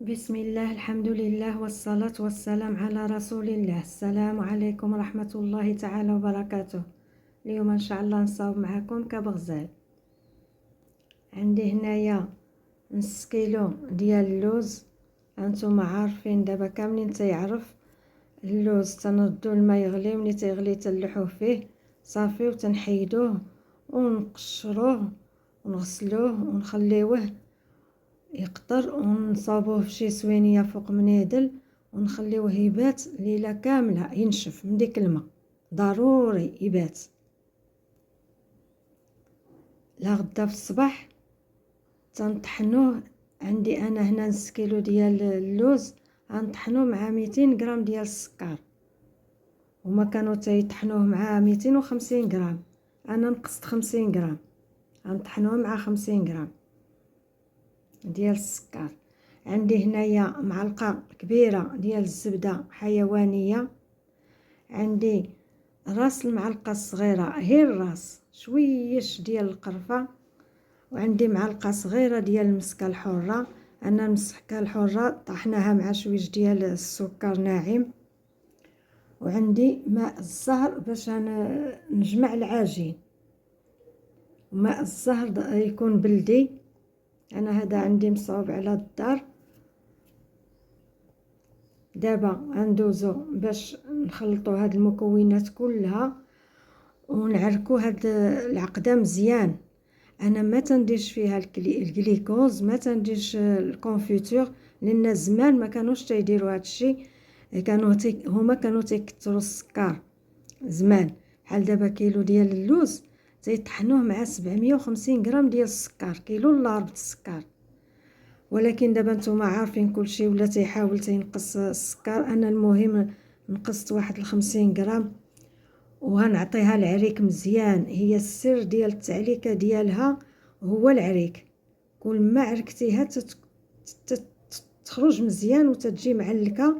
بسم الله، الحمد لله، والصلاة والسلام على رسول الله. السلام عليكم ورحمة الله تعالى وبركاته. اليوم ان شاء الله نصاوب معكم كاب غزال. عندي هنايا نص كيلو ديال اللوز. هانتوما عارفين دابا كاملين تيعرف اللوز تنردو الماء يغلي، ملي تيغلي تنلوحوه فيه صافي وتنحيدوه ونقشروه ونغسلوه ونخليوه يقطر ونصابوه فشي سوينيه فوق منيدل ونخليوه يبات ليله كامله ينشف من ديك الماء، ضروري يبات. لا غدا في الصباح تنطحنوه. عندي انا هنا نص كيلو ديال اللوز غنطحنوه مع 200 غرام ديال السكر، وما كانوا تيطحنوه مع 250 غرام. انا نقصت 50 غرام، غنطحنوه مع 50 غرام ديال السكر. عندي هنايا معلقه كبيره ديال الزبده حيوانيه. عندي راس المعلقه الصغيره، هي الراس، شويش ديال القرفه. وعندي معلقه صغيره ديال المسكه الحره. انا المسكه الحره طحناها مع شويش ديال السكر ناعم. وعندي ماء الزهر باش نجمع العجين. ماء الزهر يكون بلدي. انا هذا عندي مصوب على الدار. دابا غندوزو باش نخلطو هاد المكونات كلها ونعركو هاد العقده مزيان. انا ما تنديرش فيها الجليكوز، ما تنديرش الكونفيتور، لان زمان ما كانوش تيديروا هادشي. هما كانوا تيكثروا السكر زمان. بحال دابا كيلو ديال اللوز تيطحنوه مع 750 غرام ديال السكر، كيلو الا ربط السكر. ولكن دابا نتوما عارفين كلشي ولا تيحاول تينقص السكر. انا المهم نقصت واحد 50 غرام وغنعطيها العريك مزيان. هي السر ديال التعليكه ديالها هو العريك. كل ما عركتيها تخرج مزيان وتتجي معلكه.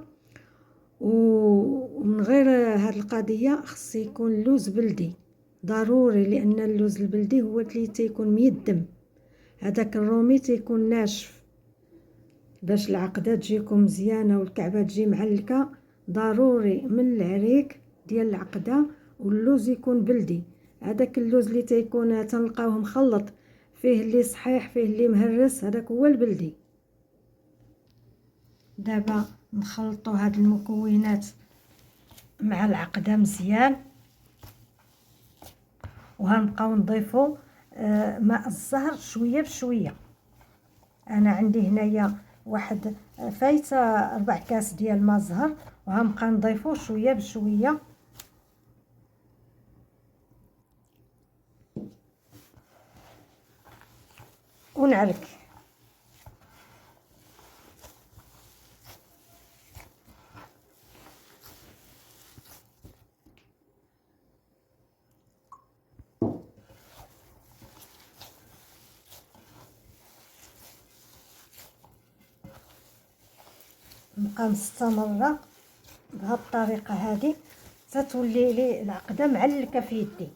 ومن غير هاد القضيه خص يكون اللوز بلدي ضروري، لان اللوز البلدي هو اللي تيكون ميدم. هذاك الرومي تيكون ناشف. باش العقده تجيكم مزيانه والكعبه تجي معلكه ضروري من العريك ديال العقده واللوز يكون بلدي. هذاك اللوز اللي تيكون تنلقاوه مخلط، فيه اللي صحيح فيه اللي مهرس، هذاك هو البلدي. دابا نخلطوا هاد المكونات مع العقده مزيان، وغنبقاو نضيفوا ماء الزهر شويه بشويه. انا عندي هنايا واحد فايته 4 كاس ديال ماء الزهر، وغنبقى نضيفو شويه بشويه. ونعرك. نبقى مستمره بهذه الطريقه هذه تتولي لي العقده معلكه في يدي.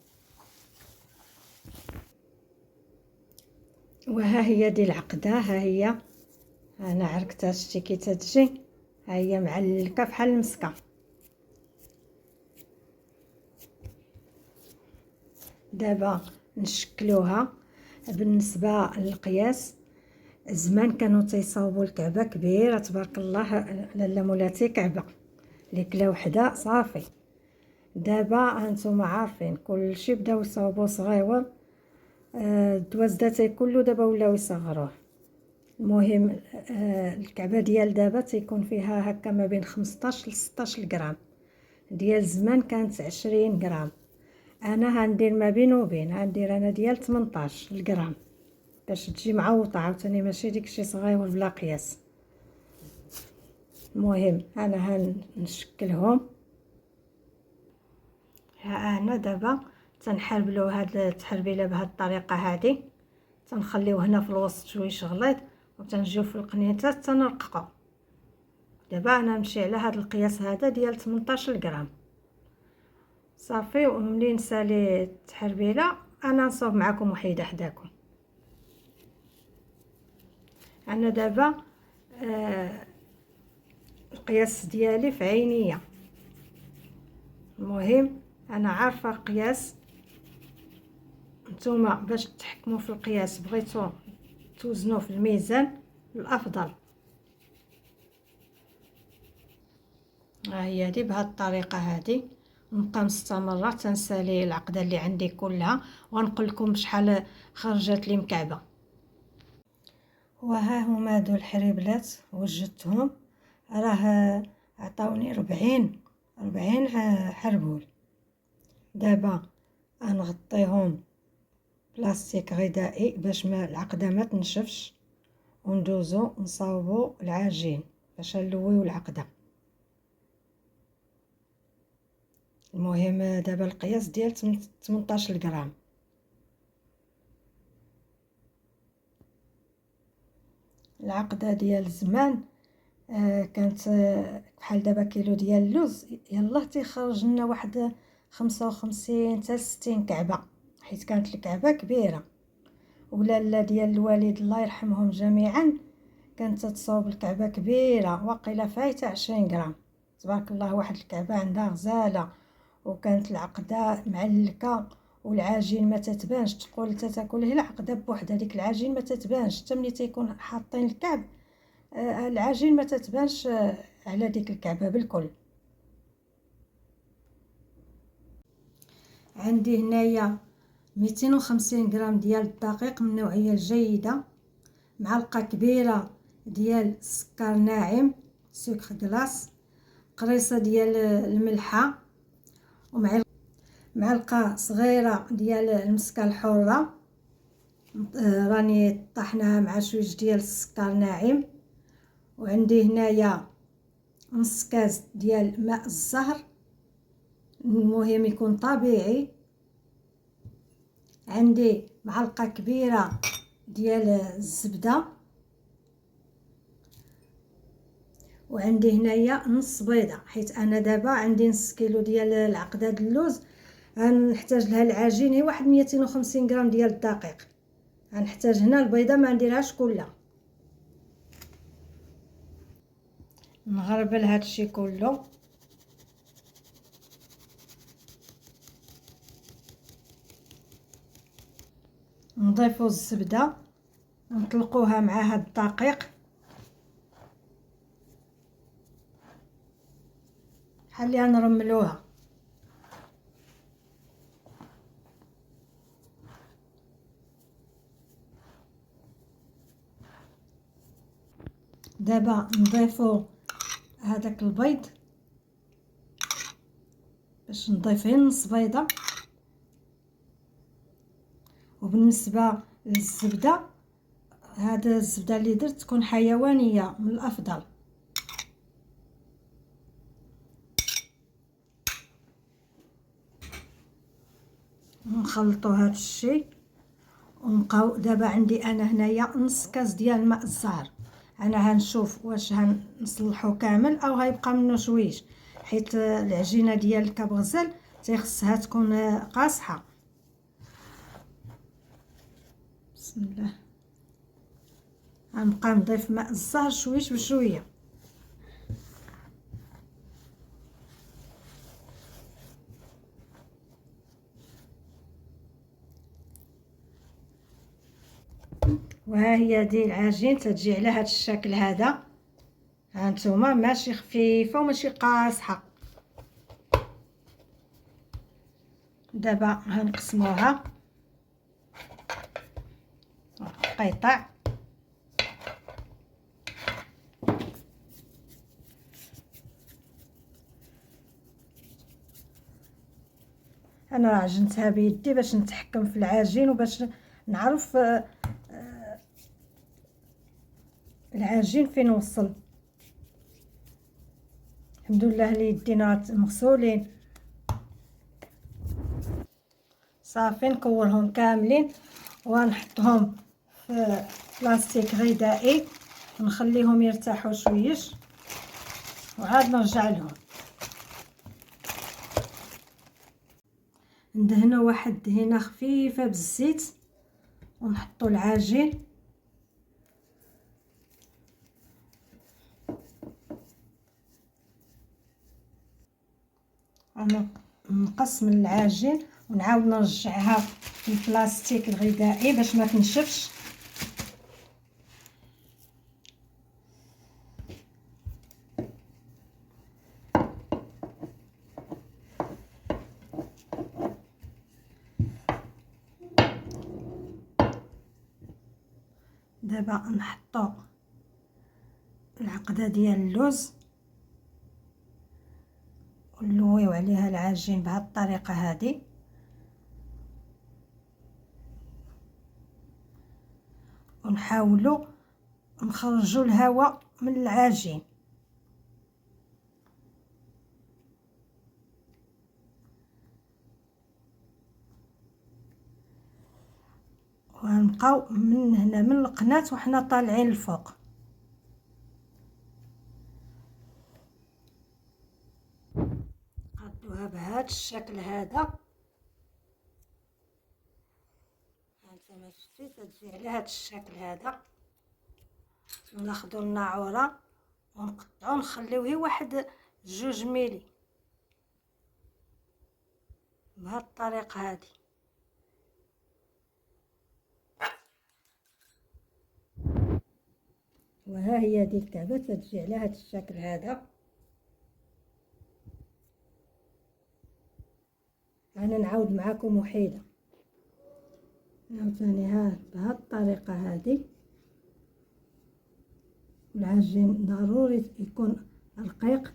وها هي دي العقده، ها هي انا عركتها، شتي كي تتجي، ها هي معلكه بحال المسكه. دابا نشكلوها بالنسبه للقياس. زمان كانوا تيصاوبوا الكعبه كبيره تبارك الله، لاله مولاتي كعبه اللي كلا وحده صافي. دابا هانتوما عارفين كلشي بداو يصاوبوا صغيور. الدوازده كله دابا ولاو يصغروه. المهم الكعبه ديال دابا تيكون فيها هكا ما بين 15 ل 16 غرام. ديال زمان كانت 20 غرام. انا هندير ما بين وبين، هندير انا ديال 18 غرام باش تجي معوطه عاوتاني، ماشي ديكشي صغيور بلا قياس. المهم انا هنشكلهم. ها انا دابا تنحربلو هاد التحربيله بهاد الطريقه هادي. تنخليو هنا في الوسط شويش غليظ وتنجيو في القنيتات تنرققو. دابا انا نمشي على هاد القياس هذا ديال 18 غرام صافي. وملي نسالي التحربيله انا نصوب معكم وحيده حداكم. انا دابا القياس ديالي في عينيا. المهم انا عارفه القياس، نتوما باش تحكموا في القياس بغيتو توزنوه في الميزان الافضل. ها هي هادي بهاد الطريقه هادي. نبقى مستمره تنسالي العقده اللي عندي كلها ونقول لكم بشحال خرجت لي مكعبه. وها هما هادو الحريبلات وجدتهم، راه عطاوني 40 حربول. دابا غنغطيهم بلاستيك غذائي باش ما العقده ما تنشفش، وندوزو نصاوبو العجين باش نلويو العقده. المهم دابا القياس ديال 18 غرام. العقده ديال زمان كانت بحال دابا كيلو ديال اللوز يلاه تيخرج لنا واحد 55 حتى 60 كعبه، حيت كانت الكعبه كبيره. ولالا ديال الوالد الله يرحمهم جميعا كانت تصاوب الكعبه كبيره، واقيلا فايته 20 غرام تبارك الله. واحد الكعبه عندها غزاله، وكانت العقده معلكه والعجين ما تتبانش، تقول تاكل العقده بوحدها، ديك العجين ما تتبانش حتى ملي تيكون حاطين الكعب العجين ما تتبانش على ديك الكعبه بالكل. عندي هنايا 250 غرام ديال الدقيق من النوعيه الجيده، معلقه كبيره ديال السكر ناعم سكر كلاص، قريصه ديال الملحه، ومعلقه صغيره ديال المسكه الحره راني طحناها مع شويه ديال السكر ناعم. وعندي هنايا نص كاس ديال ماء الزهر، المهم يكون طبيعي. عندي معلقه كبيره ديال الزبده، وعندي هنايا نص بيضه، حيت انا دابا عندي نص كيلو ديال العقده د اللوز غنحتاج لها العجين هي واحد 250 غرام ديال الدقيق. غنحتاج هنا البيضه ما نديرهاش كلها. نغربل هادشي كله، نضيفو الزبده نطلقوها مع هاد الدقيق خليها نرملوها. دابا نضيفو هذاك البيض، باش نضيف غير نص بيضه. وبالنسبه للزبده، هذا الزبده اللي درت تكون حيوانيه من الافضل. نخلطو هذا الشيء ونبقاو. دابا عندي انا هنايا نص كاس ديال ماء الزهر، انا هنشوف واش هنصلحو كامل او غيبقى منه شويش، حيت العجينه ديال الكبغزل تيخصها تكون قاصحه. بسم الله. غنبقى نضيف ماء الزهر شويش بشويه. وها هي دي العجين تتجي على هذا الشكل هذا، هانتوما ماشي خفيفه وماشي قاصحه. دابا هنقسموها قطع. انا عجنتها بيدي باش نتحكم في العجين وباش نعرف العجين فين وصل. الحمد لله لي يدينا مغسولين. صافي نكورهم كاملين ونحطهم في بلاستيك غذائي ونخليهم يرتاحوا شويش وعاد نرجع لهم. ندهنوا واحد دهنه خفيفه بالزيت ونحطوا العجين نقص من العجين ونعاود نرجعها في البلاستيك الغذائي باش ما تنشفش. دابا نحطو العقده ديال اللوز ونلويو عليها العجين بهذه الطريقه هذه، ونحاولوا نخرجوا الهواء من العجين. ونبقاو من هنا من القناة وحنا طالعين الفوق. نقادوها بهذا الشكل هذا، هانتوما شفتي تجي على هذا الشكل هذا. ناخذ الناعوره ونقطعو نخليو غير واحد 2 ميلي بهذه الطريقه هذه. وها هي هذه الكعبه تجي على هذا الشكل هذا. انا نعاود معكم وحيده عاوتاني. ها بهذه الطريقه هذه. العجين ضروري يكون رقيق،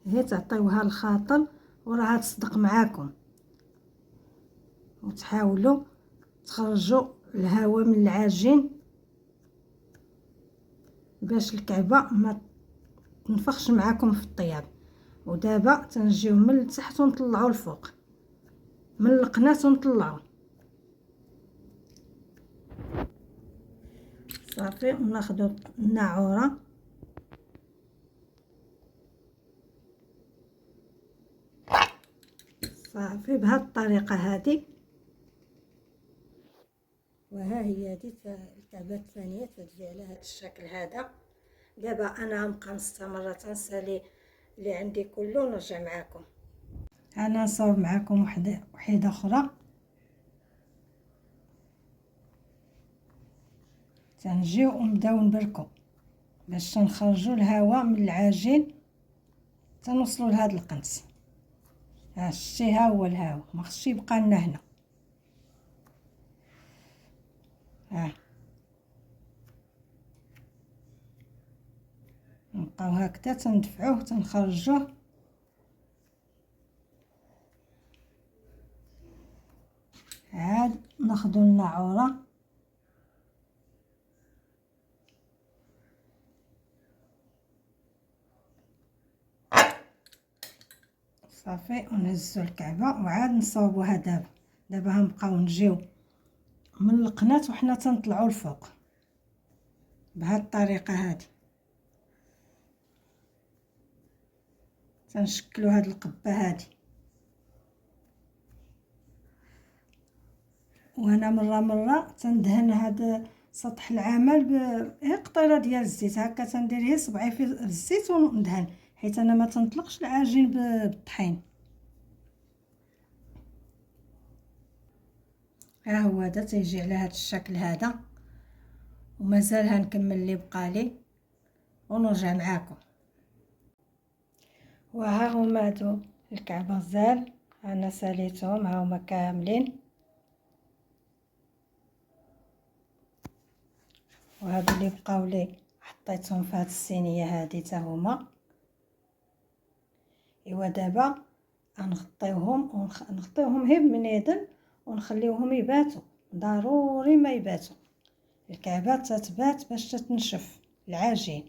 هي تعطيوها الخاطر وراها تصدق معاكم، وتحاولوا تخرجوا الهواء من العجين باش الكعبه ما تنفخش معاكم في الطياب. ودابا تنجيو من التحت ونطلعوا الفوق من القناه ونطلعوا صافي. وناخذوا الناعوره صافي بهذه الطريقه هذه. وها هي هذه الكعبه الثانيه تجي على هذا الشكل هذا. دابا انا غنبقى نستمر تنسالي اللي عندي كله ونرجع معكم. انا نصاوب معكم وحده اخرى. تنجيو ونبداو نبركو باش نخرجوا الهواء من العجين تنوصلوا لهذا القنص. ها شتي، ها هو الهواء، ما خصش يبقى لنا هنا. ها نبقاو هكذا تندفعوه تنخرجوه. عاد ناخذوا الناعوره صافي ونهزوا الكعبه وعاد نصاوبوها. دابا غنبقاو نجيو من القناه وحنا تنطلعوا الفوق بهذه الطريقه هذه. تنشكلوا هذه القبه هذه، وانا مره تندهن هذا سطح العمل بقطره ديال الزيت هكا. تندير هي صبعي في الزيت وندهن حيت انا ما تنطلقش العجين بالطحين. ها هو هذا تيجي على هذا الشكل هذا، ومازال هنكمل اللي بقالي ونرجع معاكم. وها هما هادو الكعب غزال انا ساليتهم، ها هما كاملين. وهادو اللي بقاو لي حطيتهم في هاد الصينيه هادي تا هما. ايوا دابا غنغطيوهم ونغطيوهم غير بمنيدل ونخليوهم يباتوا. ضروري ما يباتوا، الكعبه تتبات باش تتنشف العجين.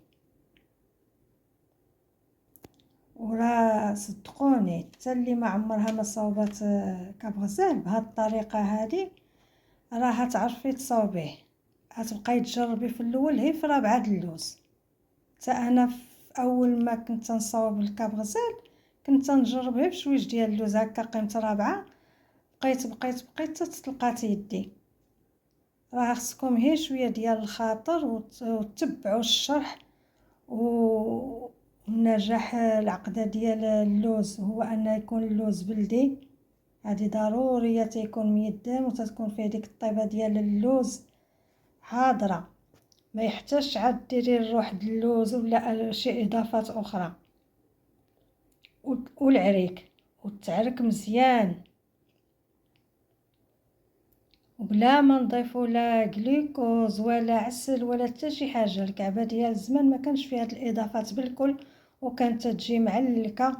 وراه صدقوني حتى اللي ما عمرها ما صاوبات كعب غزال بهذه الطريقه هذه راه تعرفي تصاوبيه. غتبقاي تجربي في الاول غير في رابعه اللوز. حتى انا في اول ما كنت نصاوب الكعب غزال كنت نجرب غير بشويش ديال اللوز هكا. قيمه رابعه بقيت حتى تطلقات يدي. راه خصكم غير شويه ديال الخاطر وتتبعوا الشرح. والنجاح العقده ديال اللوز هو ان يكون اللوز بلدي، هذه ضروريه تيكون ميدان وتتكون فيه ديك الطيبه ديال اللوز حاضره، ما يحتاجش عاد ديري الروح د اللوز ولا شي اضافات اخرى. والعريك وتعرك مزيان وبلا ما نضيفوا لا جلوكوز ولا عسل ولا حتى شي حاجه. الكعبه ديال الزمان ما كانش فيها هاد الاضافات بالكل وكانت تجي معلكه.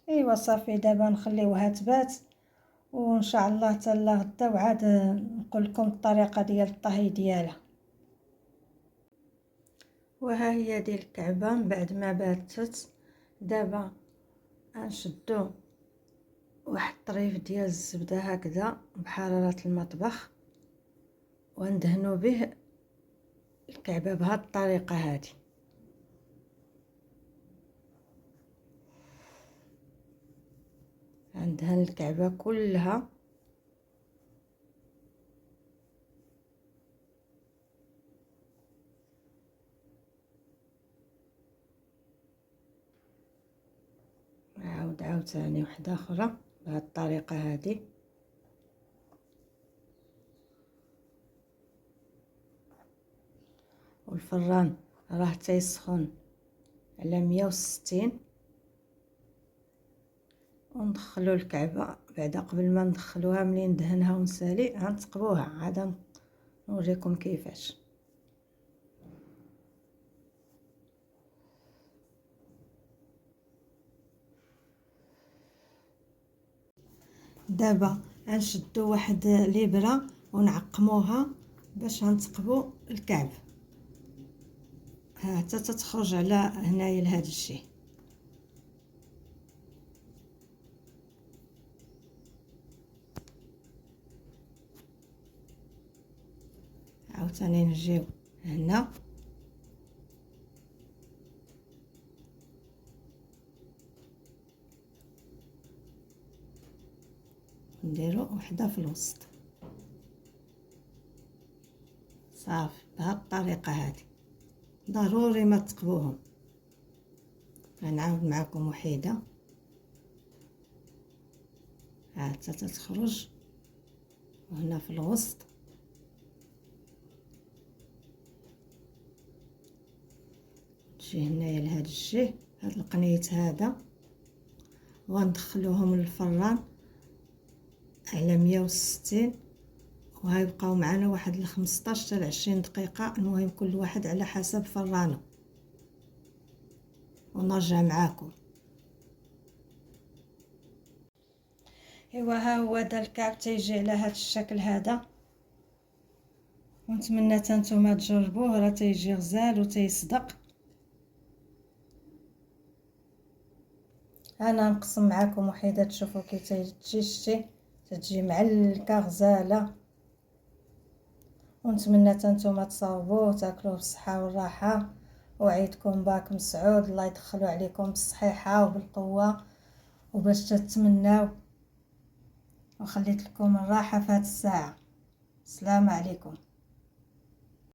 ايوا صافي دابا نخليوها تبات وان شاء الله تلا غدا وعاد نقول لكم الطريقه ديال الطهي ديالها. وها هي ديال الكعبه من بعد ما باتت. دابا غنشدو واحد الطريف ديال الزبده هكذا بحراره المطبخ وندهنوا به الكعبه بهذه الطريقه هذه. ندهن الكعبه كلها نعاود عاوتاني وحده اخرى بهذه الطريقه هذه. والفران راه تيسخن على 160 وندخلوا الكعبه بعدا قبل ما ندخلوها منين ندهنها ونسالي غنثقبوها عاد نوريكم كيفاش. دابا غنشدو واحد الابره ونعقموها باش غنثقبوا الكعب حتى تتخرج على هنايا لهذا الشيء. عاوتاني نجيو هنا نديرو وحده في الوسط صافي بهذه الطريقه هذه. ضروري ما تقبوهم. غنعاود معكم وحيده حتى تخرج وهنا في الوسط تجي هنايا لهذا الشيء هذا القنيت هذا وندخلوهم للفران على 160 وهيبقاو معنا واحد 15 حتى 20 دقيقه. المهم كل واحد على حسب فرانه ونرجع معاكم. ايوا ها هو هذا الكعب تيجي على هذا الشكل هذا ونتمنى حتى نتوما تجربوه راه تيجي غزال وتيصدق. انا نقسم معكم وحيده تشوفوا كي تجي شتي تجي معلكه غزاله. ونتمنى حتى نتوما تصاوبوه وتاكلوه بالصحه والراحه وعيدكم مبارك مسعود. الله يدخلوا عليكم بالصحيحه وبالقوه وباش تتمناو وخليت لكم الراحه في هذه الساعه. السلام عليكم.